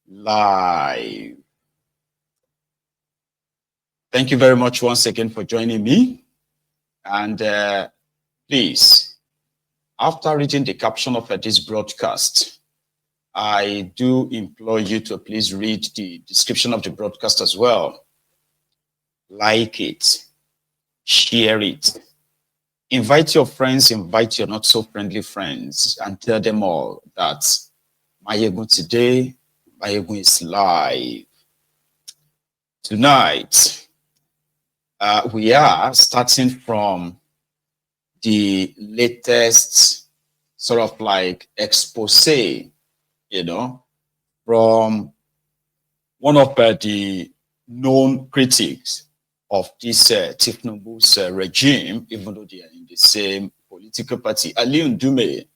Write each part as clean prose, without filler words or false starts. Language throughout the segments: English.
Live. Thank you very much once again for joining me. And please, after reading the caption of this broadcast, I do implore you to please read the description of the broadcast as well. Like it, share it, invite your friends, invite your not so friendly friends, and tell them all that Mayegun today, Mayegun is live. Tonight, we are starting from the latest sort of like expose, you know, from one of the known critics of this Tinubu's regime, even though they are in the same political party, Alli Ndume.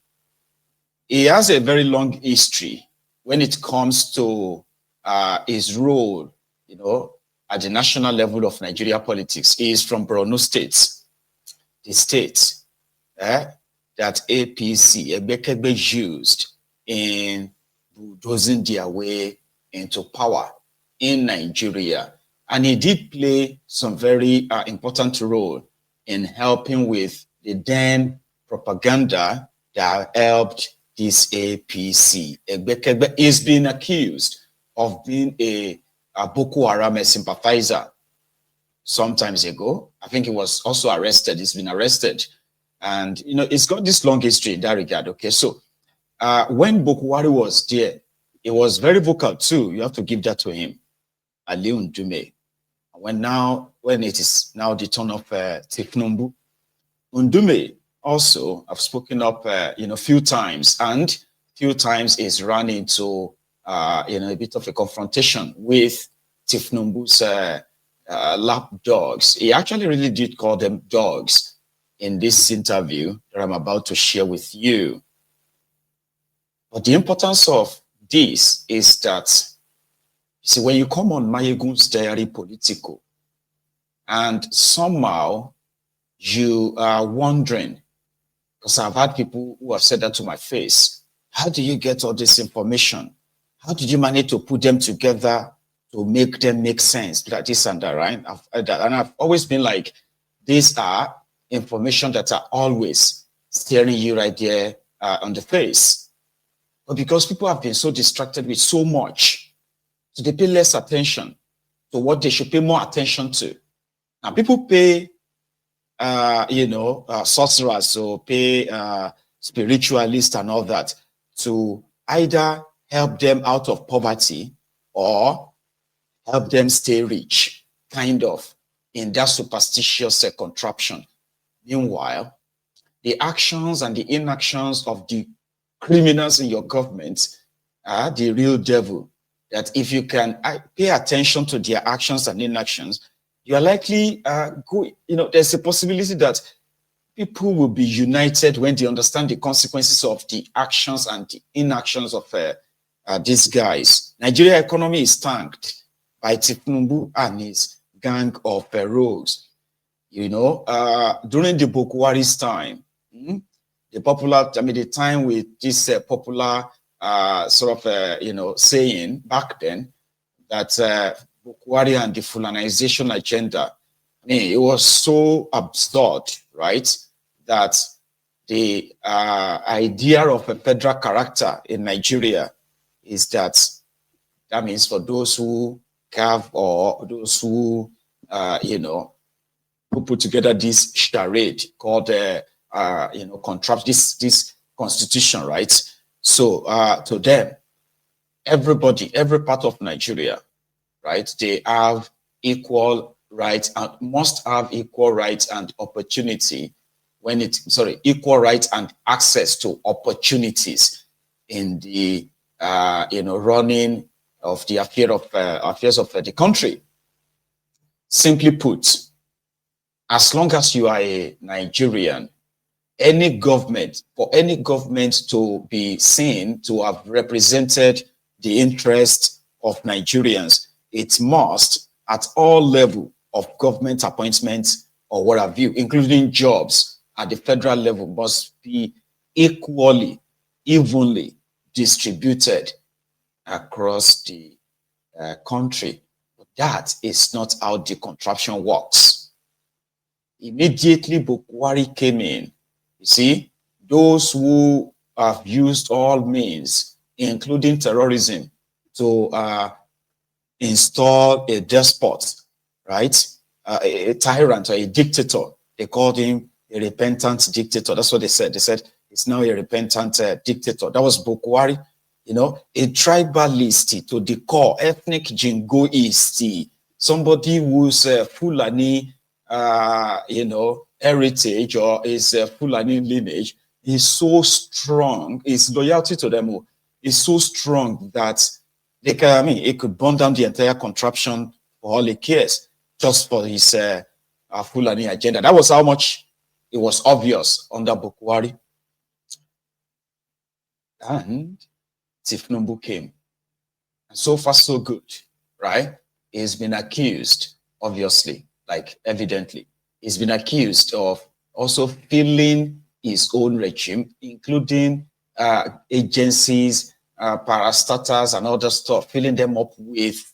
He has a very long history when it comes to his role, you know, at the national level of Nigeria politics. He is from Borno State, the state that APC, Ebekebe, used in bulldozing their way into power in Nigeria. And he did play some very important role in helping with the then propaganda that helped this APC. Ebekebe is being accused of being a Boko Haram sympathizer some time ago. I think he was also arrested. He's been arrested. And, you know, it's got this long history in that regard. Okay, so when Boko Haram was there, he was very vocal too. You have to give that to him, Alli Ndume. When it is now the turn of Tinubu, Ndume also have spoken up, you know, few times, and few times is run into, you know, a bit of a confrontation with Tinubu's lap dogs. He actually really did call them dogs in this interview that I'm about to share with you. But the importance of this is that, you see, when you come on Mayegun's Diary Political, and somehow you are wondering, because I've had people who have said that to my face, how do you get all this information? How did you manage to put them together to make them make sense, like this and that, right? I've always been like, these are information that are always staring you right there on the face. But because people have been so distracted with so much, so they pay less attention to what they should pay more attention to. Now people pay, you know, sorcerers, so pay spiritualists and all that to either help them out of poverty or help them stay rich, kind of, in that superstitious contraption. Meanwhile, the actions and the inactions of the criminals in your government are the real devil. That if you can pay attention to their actions and inactions, you are likely, you know, there's a possibility that people will be united when they understand the consequences of the actions and the inactions of these guys. Nigeria economy is tanked by Tinubu and his gang of rogues. You know, during the Boko Haram's time, the time with this popular sort of, you know, saying back then that Boko Haram and the Fulanization agenda, I mean, it was so absurd, right? That the idea of a federal character in Nigeria is that means for those who carve or those who, you know, who put together this charade called, you know, contract this constitution, right? So to them, everybody, every part of Nigeria, right, they have equal rights and must have equal rights and opportunity when equal rights and access to opportunities in the, you know, running of the affairs of the country. Simply put, as long as you are a Nigerian, any government, for any government to be seen to have represented the interests of Nigerians, it must, at all level of government appointments or what have you, including jobs at the federal level, must be equally, evenly distributed across the country. But that is not how the contraption works. Immediately Bukwari came in. You see, those who have used all means, including terrorism, to install a despot, right? A tyrant or a dictator. They called him a repentant dictator. That's what they said. They said it's now a repentant dictator. That was Bukwari. You know, a tribalist to the core, ethnic jingoist, somebody who's Fulani, you know, heritage or is Fulani lineage is so strong. His loyalty to them is so strong that they can, I mean, it could burn down the entire contraption for all he cares, just for his Fulani agenda. That was how much it was obvious under Bukwari. And Tinubu came. And so far, so good, right? He's been accused, obviously, like evidently. He's been accused of also filling his own regime, including agencies, parastatals, and other stuff, filling them up with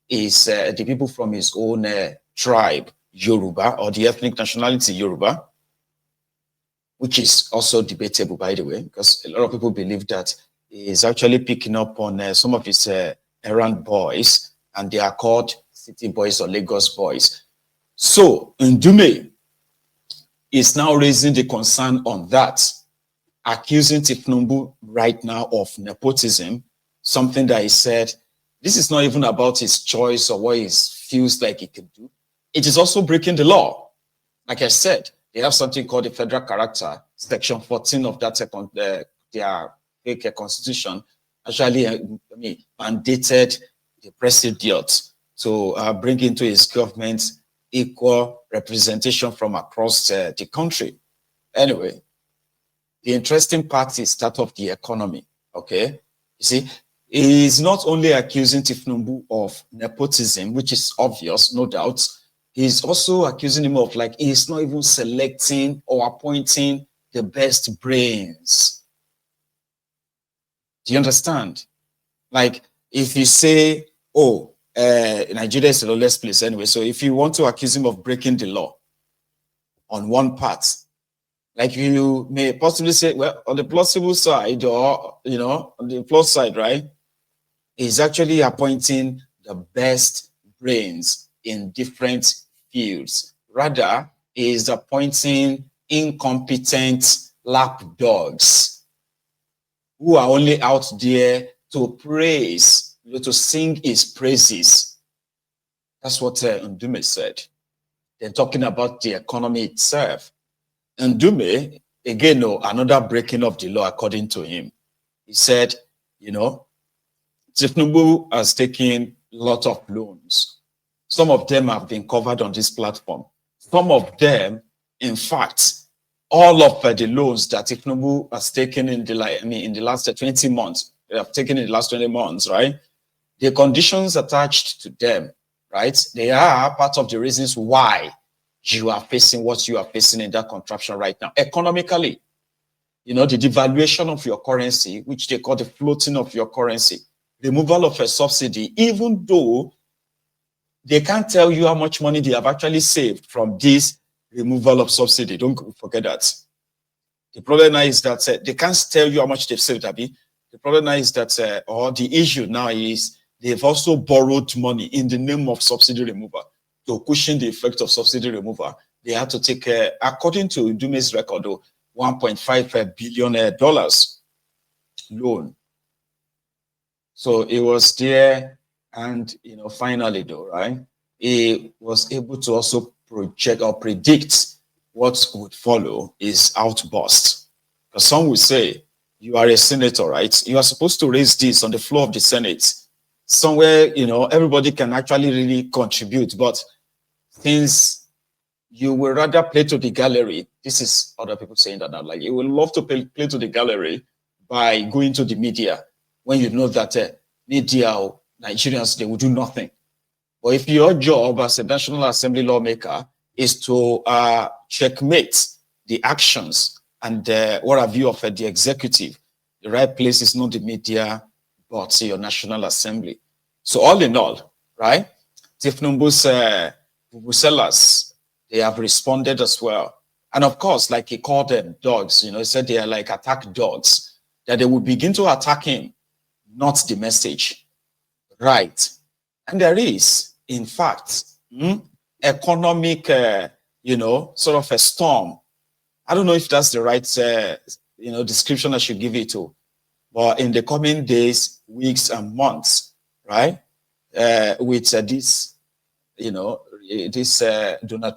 his, the people from his own tribe, Yoruba, or the ethnic nationality Yoruba, which is also debatable, by the way, because a lot of people believe that is actually picking up on some of his errand boys, and they are called city boys or Lagos boys. So Ndume is now raising the concern on that, accusing Tinubu right now of nepotism, something that he said, this is not even about his choice or what he feels like he can do. It is also breaking the law. Like I said, they have something called the Federal Character, Section 14 of that their constitution, actually mandated the president to bring into his government equal representation from across the country. Anyway, the interesting part is that of the economy, okay? You see, he is not only accusing Tinubu of nepotism, which is obvious, no doubt. He's also accusing him of, like, he's not even selecting or appointing the best brains. Do you understand? Like, if you say, oh, Nigeria is a lawless place anyway, so if you want to accuse him of breaking the law on one part, like you may possibly say, well, on the plausible side, or, you know, on the plus side, right, he's actually appointing the best brains in different fields. Rather, he is appointing incompetent lapdogs who are only out there to praise, to sing his praises. That's what Ndume said. They're talking about the economy itself. Ndume, again, another breaking of the law according to him. He said, you know, Tinubu has taken a lot of loans. Some of them have been covered on this platform. Some of them, in fact, all of the loans that Tinubu has taken in the last 20 months, they have taken in the last 20 months, right? The conditions attached to them, right? They are part of the reasons why you are facing what you are facing in that contraption right now. Economically, you know, the devaluation of your currency, which they call the floating of your currency, removal of a subsidy, even though they can't tell you how much money they have actually saved from this removal of subsidy. Don't forget that. The problem now is that they can't tell you how much they've saved, Abby. The problem now is that, or the issue now is they've also borrowed money in the name of subsidy removal. To cushion the effect of subsidy removal, they had to take, according to Ndume's record, $1.5 billion loan. So it was there, and you know, finally, though, right? He was able to also project or predict what would follow is outburst. Because some will say, you are a senator, right? You are supposed to raise this on the floor of the Senate, somewhere, you know, everybody can actually really contribute. But since you will rather play to the gallery, this is other people saying that now, like you will love to play to the gallery by going to the media when you know that media or Nigerians, they will do nothing. But if your job as a National Assembly lawmaker is to checkmate the actions and what have you of the executive, the right place is not the media, but your National Assembly. So all in all, right, Tinubu's sellers, they have responded as well. And of course, like he called them dogs, he said they are like attack dogs, that they will begin to attack him, not the message, right? And there is, in fact, economic, sort of a storm. I don't know if that's the right, description I should give it to, but in the coming days, weeks, and months, right, with this, Donald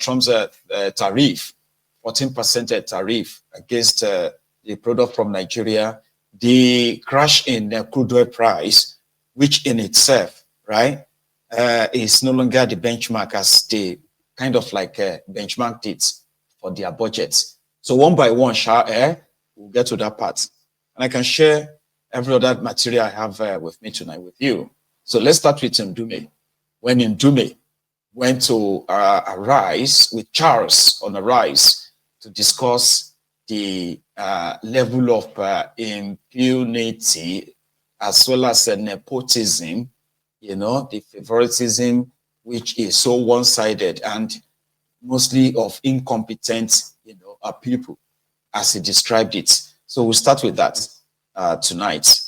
Trump's tariff, 14% tariff against the product from Nigeria, the crash in crude oil price, which in itself, right, is no longer the benchmark as they kind of like benchmarked it for their budgets. So one by one, we'll get to that part. And I can share every other material I have with me tonight with you. So let's start with Ndume. When Ndume went to Arise with Charles on Arise to discuss the level of impunity as well as nepotism, the favoritism, which is so one-sided and mostly of incompetent, people, as he described it. So we'll start with that tonight.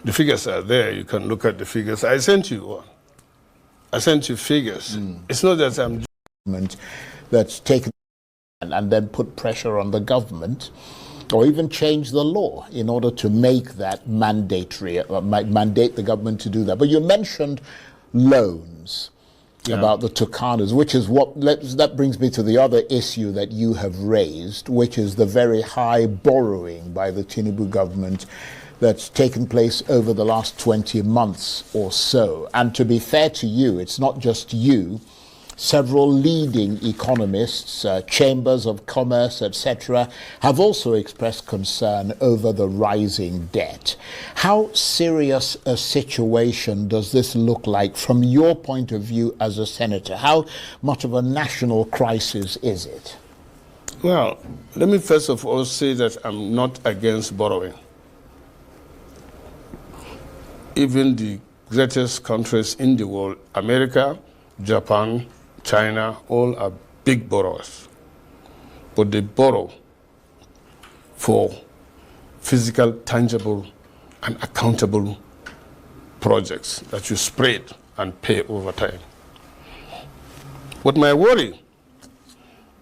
The figures are there. You can look at the figures. I sent you one. I sent you figures. It's not that I'm that's taken and then put pressure on the government or even change the law in order to make that mandatory, mandate the government to do that. But you mentioned loans. Yeah. About the Tucanos, which is that brings me to the other issue that you have raised, which is the very high borrowing by the Tinubu government that's taken place over the last 20 months or so. And to be fair to you, it's not just you. Several leading economists, chambers of commerce, etc., have also expressed concern over the rising debt. How serious a situation does this look like from your point of view as a senator? How much of a national crisis is it? Well, let me first of all say that I'm not against borrowing. Even the greatest countries in the world, America, Japan, China, all are big borrowers, but they borrow for physical, tangible, and accountable projects that you spread and pay over time. But my worry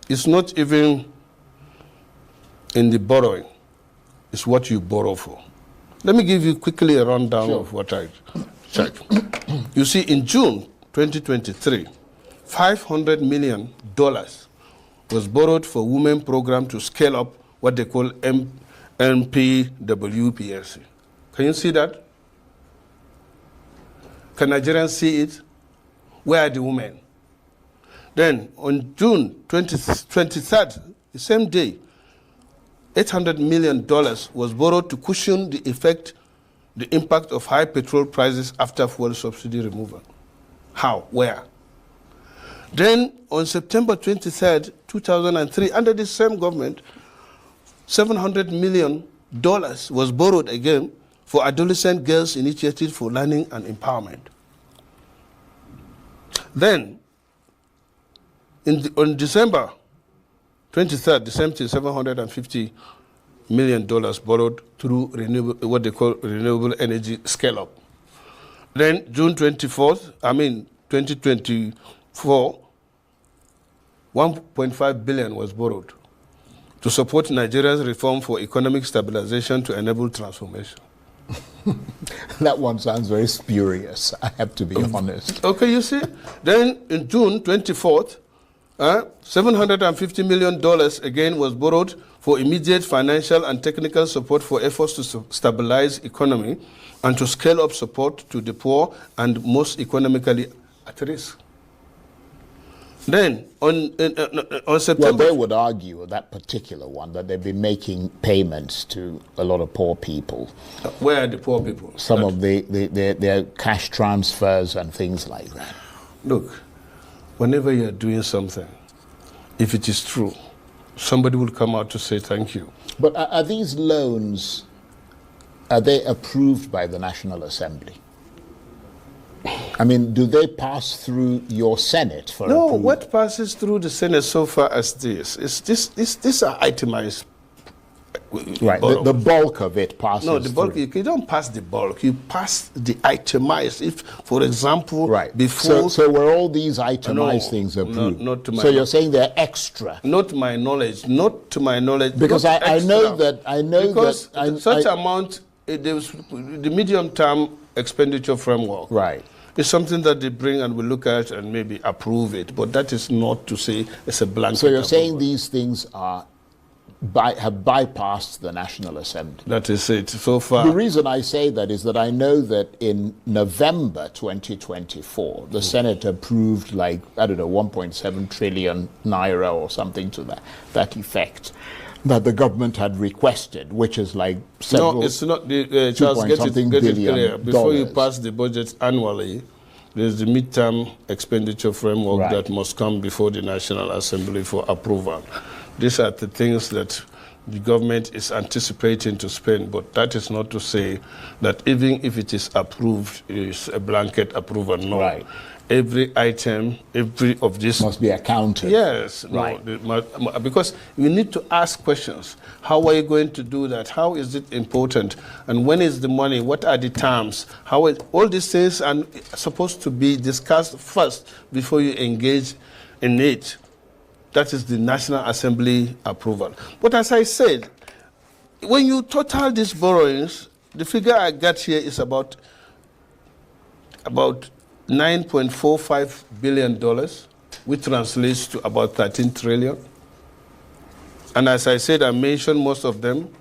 is not even in the borrowing, it's what you borrow for. Let me give you quickly a rundown of what I checked. You see, in June 2023, $500 million was borrowed for women program to scale up what they call NPWPLC. Can you see that? Can Nigerians see it? Where are the women? Then on June 23rd, the same day, $800 million was borrowed to cushion the impact of high petrol prices after fuel subsidy removal. How? Where? Then, on September 23rd, 2003, under the same government, $700 million was borrowed again for Adolescent Girls Initiative for Learning and Empowerment. Then, on December 23rd, the same thing, $750 million borrowed through what they call renewable energy scale-up. Then, June 24th, 2024, $1.5 billion was borrowed to support Nigeria's reform for economic stabilization to enable transformation. That one sounds very spurious, I have to be honest. Okay, you see? Then in June 24th, $750 million again was borrowed for immediate financial and technical support for efforts to stabilize economy and to scale up support to the poor and most economically at risk. Then, on September... Well, they would argue, that particular one, that they've been making payments to a lot of poor people. Where are the poor people? Some of their cash transfers and things like that. Look, whenever you're doing something, if it is true, somebody will come out to say thank you. But are these loans are they approved by the National Assembly? I mean, do they pass through your Senate for No, approval? what passes through the Senate so far as this is these are itemized. Right, the bulk of it passes. No, the bulk. through. You don't pass the bulk. You pass the itemized. If, for example, Right. before. So were all these itemized No, things approved? not to my so you're saying they're extra? Not to my knowledge. Not to my knowledge. Because not I know extra. that I know because that such amount. There was the medium-term expenditure framework. Right. It's something that they bring and we look at and maybe approve it, but that is not to say it's a blanket. So you're saying approval. these things are have bypassed the National Assembly? That is it so far. The reason I say that is that I know that in November 2024, the Senate approved, like, I don't know, 1.7 trillion naira or something to that effect that the government had requested, which is like several... No, it's not. Charles, get it clear. Before you pass the budget annually, there's the midterm expenditure framework Right. that must come before the National Assembly for approval. These are the things that the government is anticipating to spend, but that is not to say that even if it is approved, it is a blanket approval. No. Right. Every item, every of this must be accounted. Yes, Right. no, because you need to ask questions. How are you going to do that? How is it important? And when is the money? What are the terms? All these things are supposed to be discussed first before you engage in it. That is the National Assembly approval. But as I said, when you total these borrowings, the figure I got here is about $9.45 billion, which translates to about 13 trillion. And as I said, I mentioned most of them.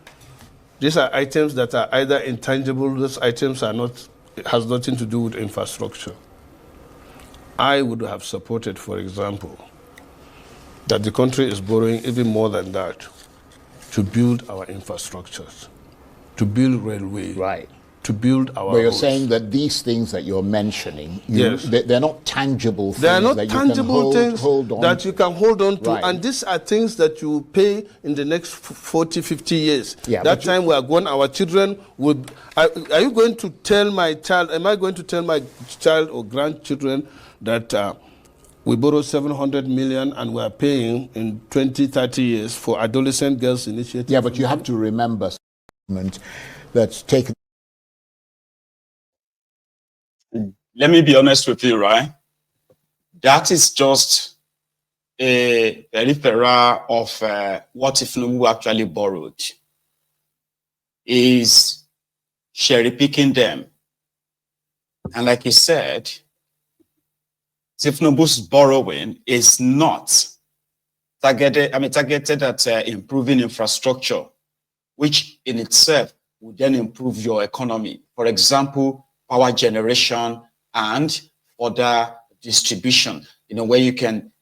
These are items that are either intangible, those items are not, it has nothing to do with infrastructure. I would have supported, for example, that the country is borrowing even more than that to build our infrastructures, to build railway, Right. to build our But you're roads. saying that these things that you're mentioning, Yes. they're not tangible things They are not that tangible you can things hold on that you can hold on to. Right. And these are things that you pay in the next 40, 50 years. Yeah, that but time we are gone, our children will... Are you going to tell my child, am I going to tell my child or grandchildren that we borrowed 700 million and we are paying in 20, 30 years for adolescent girls initiative? Yeah, but you have to remember that's taken... Let me be honest with you, right? That is just a peripheral of what Tinubu actually borrowed. Is cherry picking them. And like he said, Tinubu's borrowing is not targeted at improving infrastructure, which in itself would then improve your economy. For example, power generation and further distribution, where you can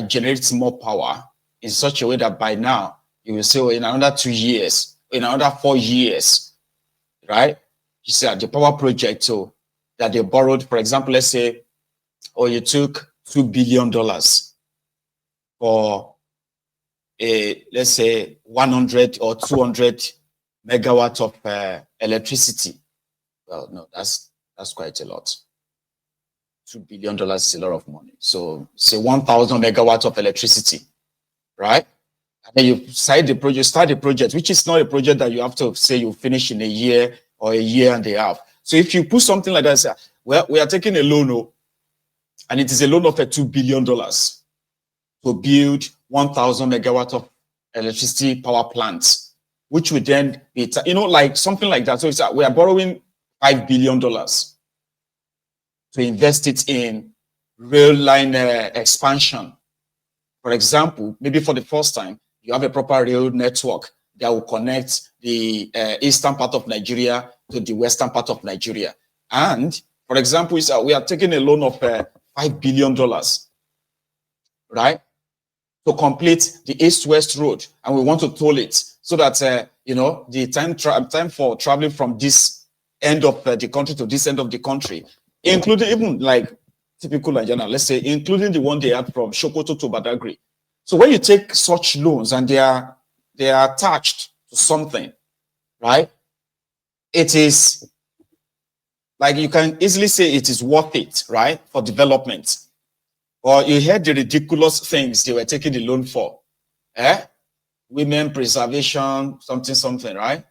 generate more power in such a way that by now you will say, oh, in another 2 years, in another 4 years, right? You see, the power project so that they borrowed, for example, let's say, or you took $2 billion for let's say 100 or 200 megawatts of electricity. Well, no, that's quite a lot. $2 billion is a lot of money. So say 1,000 megawatts of electricity, right? And then you start the project, which is not a project that you have to say you finish in a year or a year and a half. So if you put something like that, say, well, we are taking a loan, and it is a loan of $2 billion to build 1,000 megawatts of electricity power plants, which would then be, like something like that. So it's, we are borrowing $5 billion to invest it in rail line expansion. For example, maybe for the first time, you have a proper rail network that will connect the eastern part of Nigeria to the western part of Nigeria. And for example, we are taking a loan of $5 billion, right, to complete the east-west road, and we want to toll it so that the time for traveling from this end of the country to this end of the country, including even like typical Nigerian, let's say, including the one they had from Sokoto to Badagry. So when you take such loans and they are attached to something, right, it is like you can easily say it is worth it, right, for development. Or you heard the ridiculous things they were taking the loan for. Women preservation, something, right?